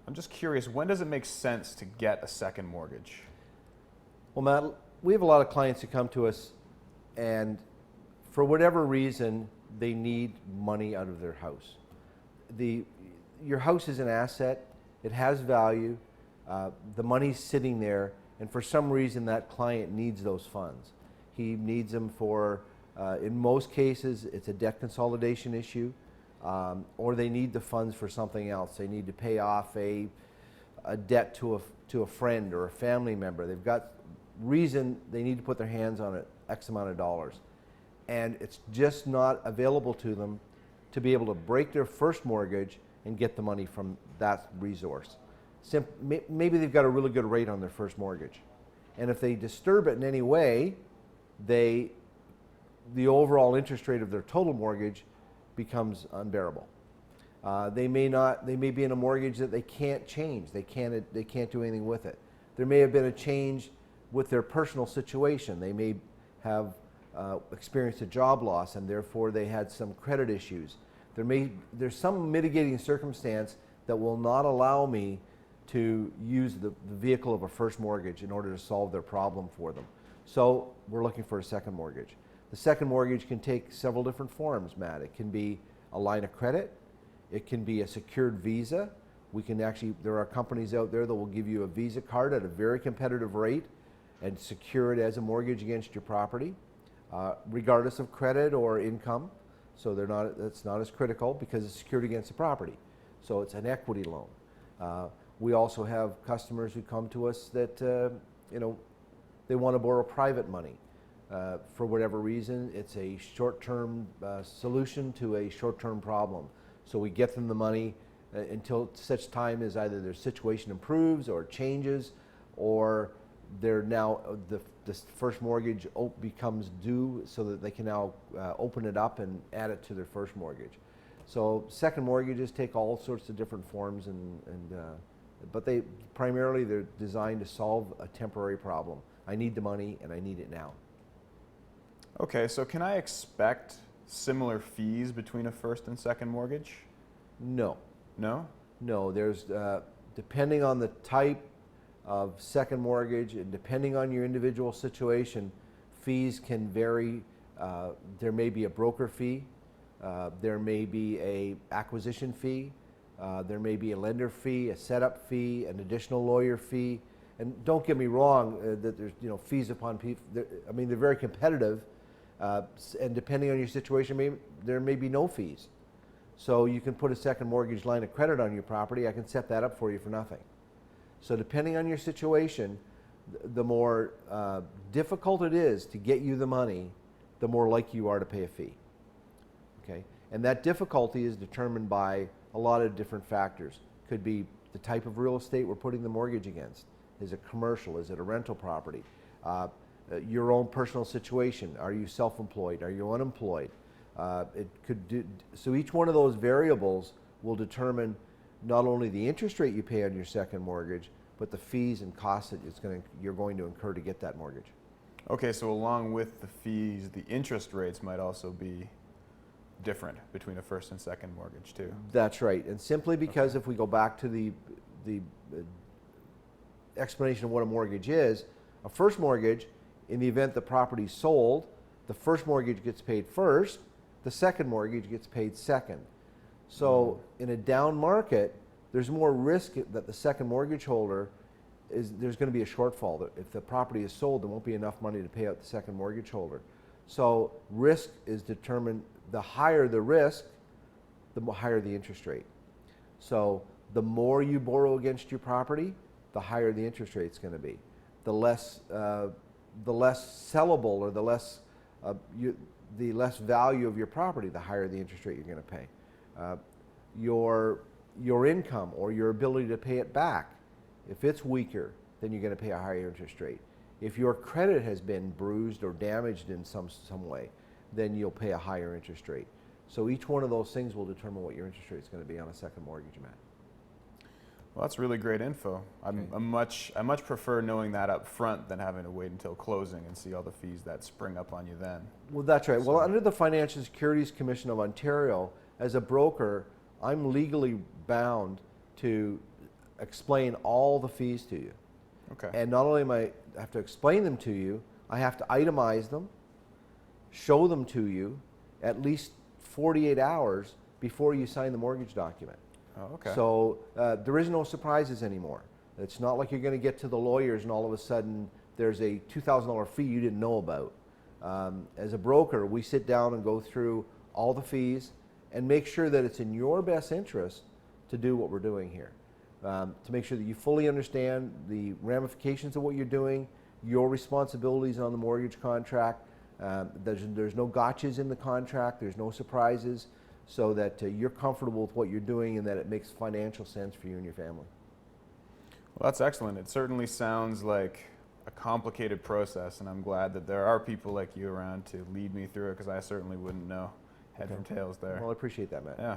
I'm just curious, when does it make sense to get a second mortgage? Well, Matt, we have a lot of clients who come to us and for whatever reason, they need money out of their house. Your house is an asset, it has value, the money's sitting there, and for some reason that client needs those funds. He needs them for, in most cases, it's a debt consolidation issue, or they need the funds for something else. They need to pay off a debt to a friend or a family member. They've got reason they need to put their hands on it, X amount of dollars. And it's just not available to them to be able to break their first mortgage and get the money from that resource. Maybe they've got a really good rate on their first mortgage. And if they disturb it in any way, the overall interest rate of their total mortgage becomes unbearable. They may be in a mortgage that they can't change. They can't do anything with it. There may have been a change with their personal situation. They may have experienced a job loss and therefore they had some credit issues. There's some mitigating circumstance that will not allow me to use the vehicle of a first mortgage in order to solve their problem for them. So we're looking for a second mortgage. The second mortgage can take several different forms, Matt. It can be a line of credit. It can be a secured Visa. There are companies out there that will give you a Visa card at a very competitive rate and secure it as a mortgage against your property, regardless of credit or income. So that's not as critical because it's secured against the property. So it's an equity loan. We also have customers who come to us that they want to borrow private money. For whatever reason, it's a short-term solution to a short-term problem. So we get them the money until such time as either their situation improves or changes, or they're now the first mortgage becomes due, so that they can now open it up and add it to their first mortgage. So second mortgages take all sorts of different forms, but primarily they're designed to solve a temporary problem. I need the money and I need it now. Okay, so can I expect similar fees between a first and second mortgage? No. No? No, there's, depending on the type of second mortgage and depending on your individual situation, fees can vary. There may be a broker fee, there may be a acquisition fee, there may be a lender fee, a setup fee, an additional lawyer fee. And don't get me wrong, that there's fees upon people. They're very competitive, and depending on your situation, there may be no fees. So you can put a second mortgage line of credit on your property. I can set that up for you for nothing. So depending on your situation, the more difficult it is to get you the money, the more likely you are to pay a fee. Okay, and that difficulty is determined by a lot of different factors. Could be the type of real estate we're putting the mortgage against. Is it commercial? Is it a rental property? Your own personal situation. Are you self-employed? Are you unemployed? So each one of those variables will determine not only the interest rate you pay on your second mortgage, but the fees and costs that you're going to incur to get that mortgage. Okay, so along with the fees, the interest rates might also be different between a first and second mortgage too. That's right, and simply because if we go back to the explanation of what a mortgage is, a first mortgage, in the event the property is sold, the first mortgage gets paid first, the second mortgage gets paid second. So in a down market, there's more risk that the second mortgage holder there's going to be a shortfall. If the property is sold, there won't be enough money to pay out the second mortgage holder. So risk is determined, the higher the risk, the higher the interest rate. So the more you borrow against your property, the higher the interest rate is going to be. The less sellable or the less value of your property, the higher the interest rate you're going to pay. Your income or your ability to pay it back, if it's weaker, then you're going to pay a higher interest rate. If your credit has been bruised or damaged in some way, then you'll pay a higher interest rate. So each one of those things will determine what your interest rate is going to be on a second mortgage, Matt. Well, that's really great info. I much prefer knowing that up front than having to wait until closing and see all the fees that spring up on you then. Well, that's right. Well, under the Financial Securities Commission of Ontario, as a broker, I'm legally bound to explain all the fees to you. Okay. And not only am I have to explain them to you, I have to itemize them, show them to you at least 48 hours before you sign the mortgage document. Oh, okay. So there is no surprises anymore. It's not like you're going to get to the lawyers and all of a sudden there's a $2,000 fee you didn't know about. As a broker, we sit down and go through all the fees and make sure that it's in your best interest to do what we're doing here. To make sure that you fully understand the ramifications of what you're doing, your responsibilities on the mortgage contract. There's no gotchas in the contract, there's no surprises, so that you're comfortable with what you're doing and that it makes financial sense for you and your family. Well, that's excellent. It certainly sounds like a complicated process, and I'm glad that there are people like you around to lead me through it, because I certainly wouldn't know head from tails there. Well, I appreciate that, Matt. Yeah.